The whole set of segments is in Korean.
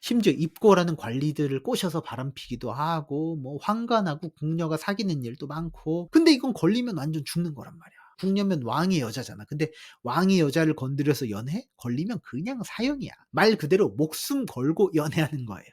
심지어 입고라는 관리들을 꼬셔서 바람피기도 하고 뭐 환관하고 궁녀가 사귀는 일도 많고. 근데 이건 걸리면 완전 죽는 거란 말이야. 궁녀면 왕의 여자잖아. 근데 왕의 여자를 건드려서 연애해? 걸리면 그냥 사형이야. 말 그대로 목숨 걸고 연애하는 거예요.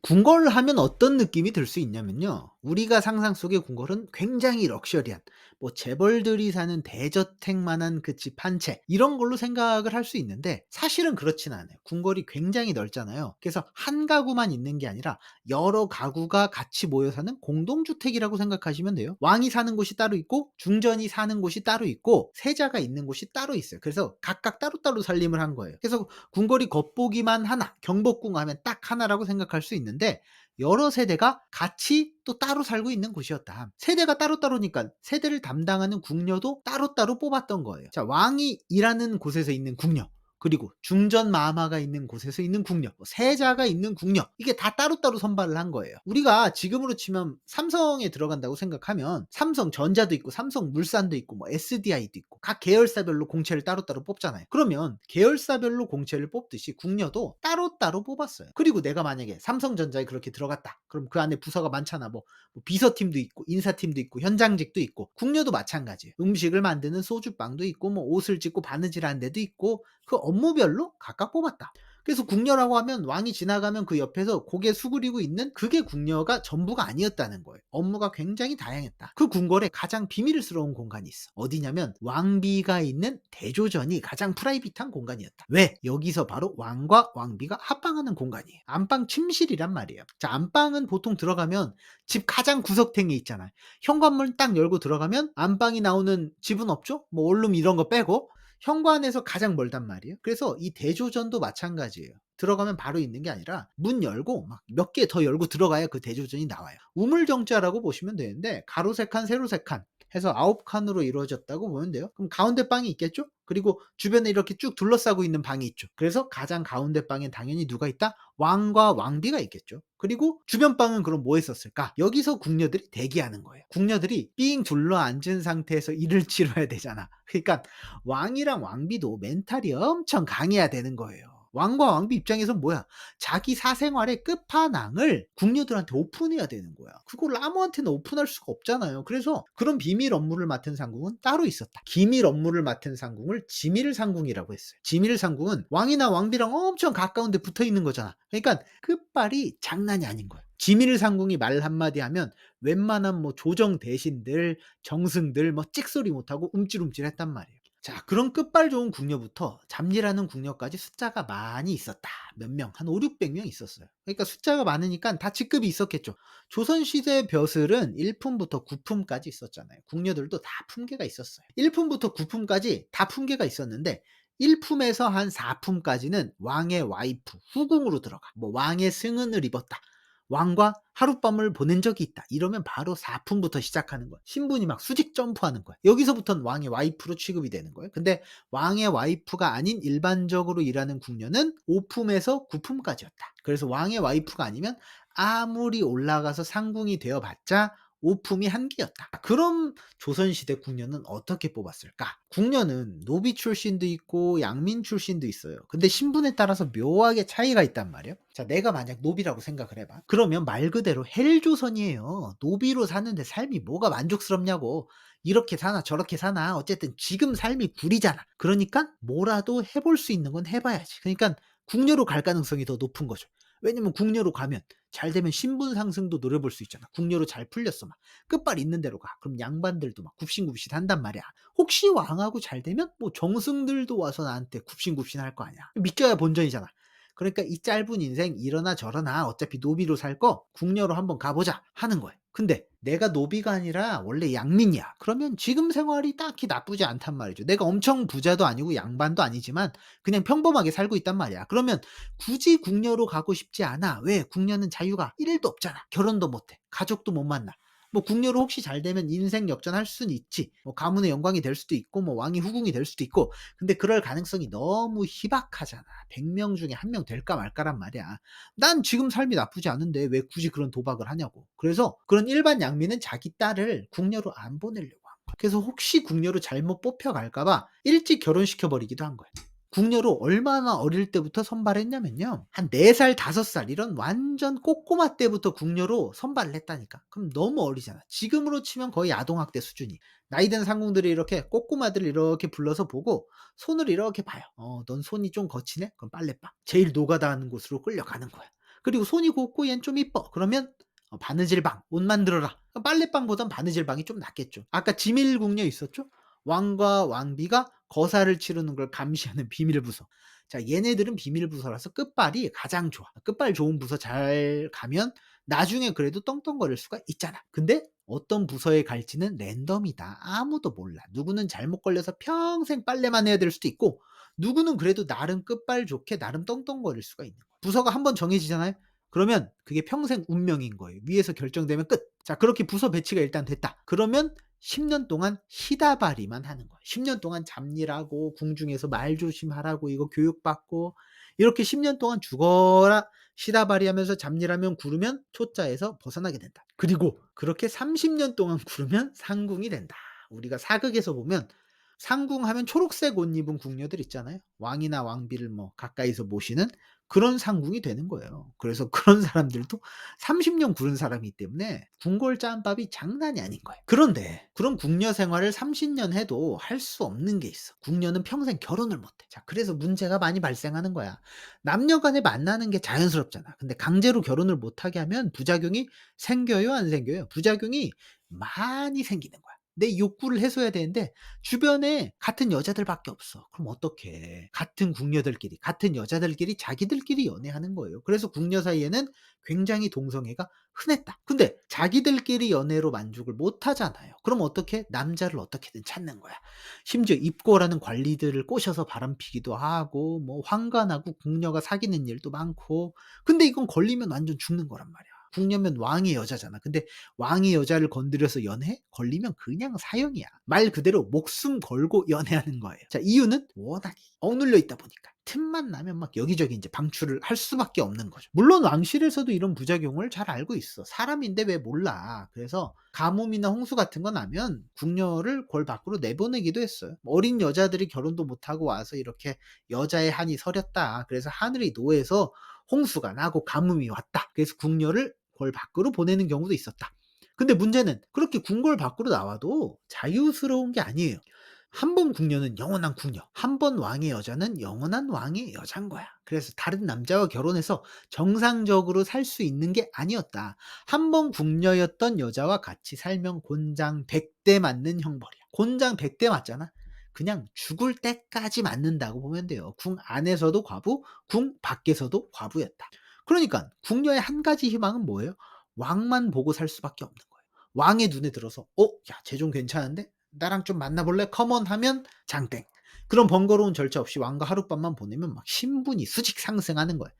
궁궐을 하면 어떤 느낌이 들 수 있냐면요. 우리가 상상 속의 궁궐은 굉장히 럭셔리한 뭐 재벌들이 사는 대저택만한 그 집 한 채 이런 걸로 생각을 할 수 있는데 사실은 그렇진 않아요. 궁궐이 굉장히 넓잖아요. 그래서 한 가구만 있는 게 아니라 여러 가구가 같이 모여 사는 공동주택이라고 생각하시면 돼요. 왕이 사는 곳이 따로 있고 중전이 사는 곳이 따로 있고 세자가 있는 곳이 따로 있어요. 그래서 각각 따로따로 살림을 한 거예요. 그래서 궁궐이 겉보기만 하나, 경복궁 하면 딱 하나라고 생각할 수 있는데 여러 세대가 같이 또 따로 살고 있는 곳이었다. 세대가 따로따로니까 세대를 담당하는 궁녀도 따로따로 뽑았던 거예요. 자, 왕이 일하는 곳에서 있는 궁녀, 그리고 중전 마마가 있는 곳에서 있는 궁녀, 뭐 세자가 있는 궁녀, 이게 다 따로따로 선발을 한 거예요. 우리가 지금으로 치면 삼성에 들어간다고 생각하면 삼성전자도 있고 삼성물산도 있고 뭐 SDI도 있고 각 계열사별로 공채를 따로따로 뽑잖아요. 그러면 계열사별로 공채를 뽑듯이 궁녀도 따로따로 뽑았어요. 그리고 내가 만약에 삼성전자에 그렇게 들어갔다. 그럼 그 안에 부서가 많잖아. 뭐 비서팀도 있고 인사팀도 있고 현장직도 있고. 궁녀도 마찬가지예요. 음식을 만드는 소주방도 있고 뭐 옷을 찢고 바느질 하는 데도 있고 그 업무별로 각각 뽑았다. 그래서 궁녀라고 하면 왕이 지나가면 그 옆에서 고개 수그리고 있는 그게 궁녀가 전부가 아니었다는 거예요. 업무가 굉장히 다양했다. 그 궁궐에 가장 비밀스러운 공간이 있어. 어디냐면 왕비가 있는 대조전이 가장 프라이빗한 공간이었다. 왜? 여기서 바로 왕과 왕비가 합방하는 공간이에요. 안방 침실이란 말이에요. 자, 안방은 보통 들어가면 집 가장 구석탱이 있잖아요. 현관문 딱 열고 들어가면 안방이 나오는 집은 없죠? 뭐 원룸 이런 거 빼고 현관에서 가장 멀단 말이에요. 그래서 이 대조전도 마찬가지예요. 들어가면 바로 있는 게 아니라 문 열고 막 몇 개 더 열고 들어가야 그 대조전이 나와요. 우물정자라고 보시면 되는데 가로 3칸, 세로 3칸 해서 9칸으로 이루어졌다고 보면 돼요. 그럼 가운데 방이 있겠죠? 그리고 주변에 이렇게 쭉 둘러싸고 있는 방이 있죠. 그래서 가장 가운데 방엔 당연히 누가 있다? 왕과 왕비가 있겠죠. 그리고 주변 방은 그럼 뭐 했었을까? 여기서 궁녀들이 대기하는 거예요. 궁녀들이 삥 둘러앉은 상태에서 일을 치러야 되잖아. 그러니까 왕이랑 왕비도 멘탈이 엄청 강해야 되는 거예요. 왕과 왕비 입장에선 뭐야? 자기 사생활의 끝판왕을 궁녀들한테 오픈해야 되는 거야. 그걸 아무한테나 오픈할 수가 없잖아요. 그래서 그런 비밀 업무를 맡은 상궁은 따로 있었다. 기밀 업무를 맡은 상궁을 지밀 상궁이라고 했어요. 지밀 상궁은 왕이나 왕비랑 엄청 가까운 데 붙어 있는 거잖아. 그러니까 끝발이 장난이 아닌 거야. 지밀 상궁이 말 한마디 하면 웬만한 뭐 조정 대신들, 정승들 뭐 찍소리 못하고 움찔움찔했단 말이에요. 자, 그런 끝발 좋은 궁녀부터 잡일하는 궁녀까지 숫자가 많이 있었다. 몇 명, 한 5-600명 있었어요. 그러니까 숫자가 많으니까 다 직급이 있었겠죠. 조선시대 벼슬은 1품부터 9품까지 있었잖아요. 궁녀들도 다 품계가 있었어요. 1품부터 9품까지 다 품계가 있었는데 1품에서 한 4품까지는 왕의 와이프, 후궁으로 들어가. 뭐 왕의 승은을 입었다. 왕과 하룻밤을 보낸 적이 있다. 이러면 바로 4품부터 시작하는 거야. 신분이 막 수직 점프하는 거야. 여기서부터는 왕의 와이프로 취급이 되는 거예요. 근데 왕의 와이프가 아닌 일반적으로 일하는 궁녀는 5품에서 9품까지였다. 그래서 왕의 와이프가 아니면 아무리 올라가서 상궁이 되어봤자 5품이 한계였다. 그럼 조선시대 궁녀는 어떻게 뽑았을까? 궁녀는 노비 출신도 있고 양민 출신도 있어요. 근데 신분에 따라서 묘하게 차이가 있단 말이에요. 자, 내가 만약 노비라고 생각을 해봐. 그러면 말 그대로 헬조선이에요. 노비로 사는데 삶이 뭐가 만족스럽냐고. 이렇게 사나 저렇게 사나 어쨌든 지금 삶이 구리잖아. 그러니까 뭐라도 해볼 수 있는 건 해봐야지. 그러니까 궁녀로 갈 가능성이 더 높은 거죠. 왜냐면 궁녀로 가면 잘 되면 신분 상승도 노려볼 수 있잖아. 궁녀로 잘 풀렸어 막. 끝발 있는 대로 가. 그럼 양반들도 막 굽신굽신한단 말이야. 혹시 왕하고 잘 되면 뭐 정승들도 와서 나한테 굽신굽신할 거 아니야. 믿겨야 본전이잖아. 그러니까 이 짧은 인생 이러나 저러나 어차피 노비로 살 거 궁녀로 한번 가보자 하는 거예요. 근데 내가 노비가 아니라 원래 양민이야. 그러면 지금 생활이 딱히 나쁘지 않단 말이죠. 내가 엄청 부자도 아니고 양반도 아니지만 그냥 평범하게 살고 있단 말이야. 그러면 굳이 궁녀로 가고 싶지 않아. 왜? 궁녀는 자유가 1도 없잖아. 결혼도 못해. 가족도 못 만나. 뭐 궁녀로 혹시 잘 되면 인생 역전할 수는 있지. 뭐 가문의 영광이 될 수도 있고 뭐 왕이 후궁이 될 수도 있고. 근데 그럴 가능성이 너무 희박하잖아. 100명 중에 1명 될까 말까란 말이야. 난 지금 삶이 나쁘지 않은데 왜 굳이 그런 도박을 하냐고. 그래서 그런 일반 양민은 자기 딸을 궁녀로 안 보내려고 한 거야. 그래서 혹시 궁녀로 잘못 뽑혀갈까 봐 일찍 결혼시켜 버리기도 한 거야. 궁녀로 얼마나 어릴 때부터 선발했냐면요. 한 4 살, 5살 이런 완전 꼬꼬마 때부터 궁녀로 선발을 했다니까. 그럼 너무 어리잖아. 지금으로 치면 거의 아동학대 수준이. 나이 든 상궁들이 이렇게 꼬꼬마들을 이렇게 불러서 보고 손을 이렇게 봐요. 넌 손이 좀 거치네? 그럼 빨래방. 제일 노가다 하는 곳으로 끌려가는 거야. 그리고 손이 곱고 얜 좀 이뻐. 그러면 바느질방, 옷 만들어라. 빨래방보단 바느질방이 좀 낫겠죠. 아까 지밀궁녀 있었죠? 왕과 왕비가 거사를 치르는 걸 감시하는 비밀 부서. 자, 얘네들은 비밀 부서라서 끝발이 가장 좋아. 끝발 좋은 부서 잘 가면 나중에 그래도 떵떵거릴 수가 있잖아. 근데 어떤 부서에 갈지는 랜덤이다. 아무도 몰라. 누구는 잘못 걸려서 평생 빨래만 해야 될 수도 있고, 누구는 그래도 나름 끝발 좋게 나름 떵떵거릴 수가 있는 거야. 부서가 한번 정해지잖아요. 그러면 그게 평생 운명인 거예요. 위에서 결정되면 끝. 자, 그렇게 부서 배치가 일단 됐다. 그러면 10년 동안 시다발이만 하는 거야. 10년 동안 잡일하고 궁중에서 말 조심하라고 이거 교육받고 이렇게 10년 동안 죽어라 시다발이 하면서 잡일하면 구르면 초자에서 벗어나게 된다. 그리고 그렇게 30년 동안 구르면 상궁이 된다. 우리가 사극에서 보면 상궁하면 초록색 옷 입은 궁녀들 있잖아요. 왕이나 왕비를 뭐 가까이서 모시는 그런 상궁이 되는 거예요. 그래서 그런 사람들도 30년 구른 사람이기 때문에 궁궐 짬밥이 장난이 아닌 거예요. 그런데 그런 궁녀 생활을 30년 해도 할 수 없는 게 있어. 궁녀는 평생 결혼을 못 해. 자, 그래서 문제가 많이 발생하는 거야. 남녀 간에 만나는 게 자연스럽잖아. 근데 강제로 결혼을 못 하게 하면 부작용이 생겨요, 안 생겨요? 부작용이 많이 생기는 거야. 내 욕구를 해소해야 되는데 주변에 같은 여자들밖에 없어. 그럼 어떡해. 같은 궁녀들끼리, 같은 여자들끼리 자기들끼리 연애하는 거예요. 그래서 궁녀 사이에는 굉장히 동성애가 흔했다. 근데 자기들끼리 연애로 만족을 못 하잖아요. 그럼 어떻게? 남자를 어떻게든 찾는 거야. 심지어 입고라는 관리들을 꼬셔서 바람피기도 하고 뭐 환관하고 궁녀가 사귀는 일도 많고. 근데 이건 걸리면 완전 죽는 거란 말이야. 궁녀면 왕의 여자잖아. 근데 왕의 여자를 건드려서 연애? 걸리면 그냥 사형이야. 말 그대로 목숨 걸고 연애하는 거예요. 자, 이유는 워낙에 억눌려 있다 보니까. 틈만 나면 막 여기저기 인제 방출을 할 수밖에 없는 거죠. 물론 왕실에서도 이런 부작용을 잘 알고 있어. 사람인데 왜 몰라. 그래서 가뭄이나 홍수 같은 거 나면 궁녀를 궐 밖으로 내보내기도 했어요. 어린 여자들이 결혼도 못하고 와서 이렇게 "여자의 한이 서렸다. 그래서 하늘이 노해서 홍수가 나고 가뭄이 왔다." 그래서 궁녀를 궐 밖으로 보내는 경우도 있었다. 근데 문제는 그렇게 궁궐 밖으로 나와도 자유스러운 게 아니에요. 한 번 궁녀는 영원한 궁녀, 한 번 왕의 여자는 영원한 왕의 여잔 거야. 그래서 다른 남자와 결혼해서 정상적으로 살 수 있는 게 아니었다. 한 번 궁녀였던 여자와 같이 살면 곤장 100대 맞는 형벌이야. 곤장 100대 맞잖아. 그냥 죽을 때까지 맞는다고 보면 돼요. 궁 안에서도 과부, 궁 밖에서도 과부였다. 그러니까 궁녀의 한 가지 희망은 뭐예요? 왕만 보고 살 수밖에 없는 거예요. 왕의 눈에 들어서 야, 쟤 좀 괜찮은데? 나랑 좀 만나 볼래? 컴온 하면 장땡. 그런 번거로운 절차 없이 왕과 하룻밤만 보내면 막 신분이 수직 상승하는 거야.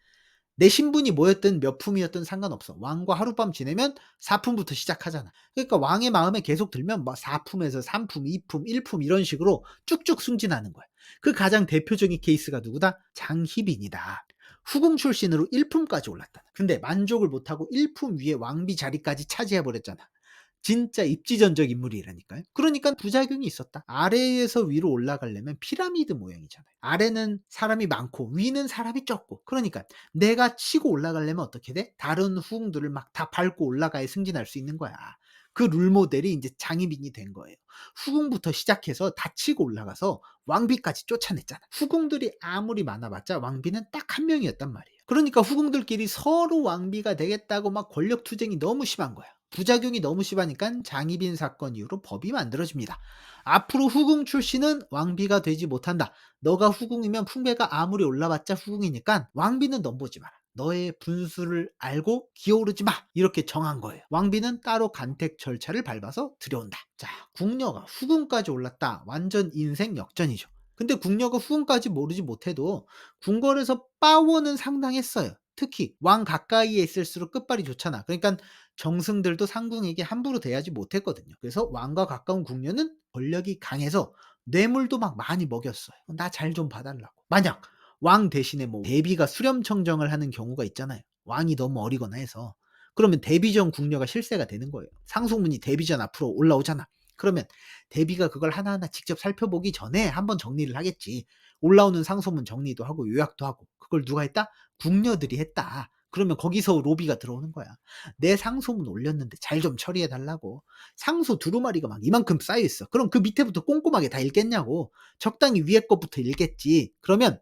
내 신분이 뭐였든 몇 품이었든 상관없어. 왕과 하룻밤 지내면 4 품부터 시작하잖아. 그러니까 왕의 마음에 계속 들면 막 4 품에서 3 품, 2 품, 1품 이런 식으로 쭉쭉 승진하는 거야. 그 가장 대표적인 케이스가 누구다? 장희빈이다. 후궁 출신으로 1 품까지 올랐다. 근데 만족을 못 하고 1품 위에 왕비 자리까지 차지해 버렸잖아. 진짜 입지전적 인물이라니까요. 그러니깐 부작용이 있었다. 아래에서 위로 올라가려면 피라미드 모양이잖아요. 아래는 사람이 많고 위는 사람이 적고. 그러니까 내가 치고 올라가려면 어떻게 돼? 다른 후궁들을 막 다 밟고 올라가야 승진할 수 있는 거야. 그 룰 모델이 인제 장희빈이 된 거예요. 후궁부터 시작해서 다 치고 올라가서 왕비까지 쫓아냈잖아. 후궁들이 아무리 많아 봤자 왕비는 딱 한 명이었단 말이에요. 그러니까 후궁들끼리 서로 왕비가 되겠다고 막 권력 투쟁이 너무 심한 거야. 부작용이 너무 심하니깐 장희빈 사건 이후로 법이 만들어집니다. 앞으로 후궁 출신은 왕비가 되지 못한다. 너가 후궁이면 풍배가 아무리 올라봤자 후궁이니깐 왕비는 넘보지 마라. 너의 분수를 알고 기어오르지 마. 이렇게 정한 거예요. 왕비는 따로 간택 절차를 밟아서 들여온다. 자, 궁녀가 후궁까지 올랐다. 완전 인생 역전이죠. 근데 궁녀가 후궁까지 오르지 못해도 궁궐에서 파워는 상당했어요. 특히 왕 가까이에 있을수록 끝발이 좋잖아. 그러니까 정승들도 상궁에게 함부로 대하지 못했거든요. 그래서 왕과 가까운 궁녀는 권력이 강해서 뇌물도 막 많이 먹였어요. 나 잘 좀 봐달라고. 만약 왕 대신에 뭐 대비가 수렴청정을 하는 경우가 있잖아요. 왕이 너무 어리거나 해서. 그러면 대비 전 궁녀가 실세가 되는 거예요. 상속문이 대비 전 앞으로 올라오잖아. 그러면 대비가 그걸 하나하나 직접 살펴보기 전에 한번 정리를 하겠지. 올라오는 상소문 정리도 하고 요약도 하고. 그걸 누가 했다? 궁녀들이 했다. 그러면 거기서 로비가 들어오는 거야. "내 상소문 올렸는데 잘 좀 처리해 달라고." 상소 두루마리가 막 이만큼 쌓여 있어. 그럼 그 밑에부터 꼼꼼하게 다 읽겠냐고. 적당히 위에 것부터 읽겠지. 그러면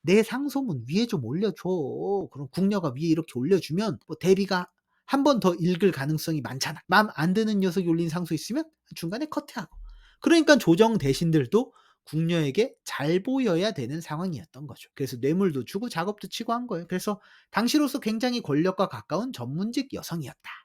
"내 상소문 위에 좀 올려줘." 그럼 궁녀가 위에 이렇게 올려주면 뭐 대비가 한 번 더 읽을 가능성이 많잖아. 마음 안 드는 녀석이 올린 상소 있으면 중간에 커트하고. 그러니깐 조정 대신들도 궁녀에게 잘 보여야 되는 상황이었던 거죠. 그래서 뇌물도 주고 작업도 치고 한 거예요. 그래서 당시로서 굉장히 권력과 가까운 전문직 여성이었다.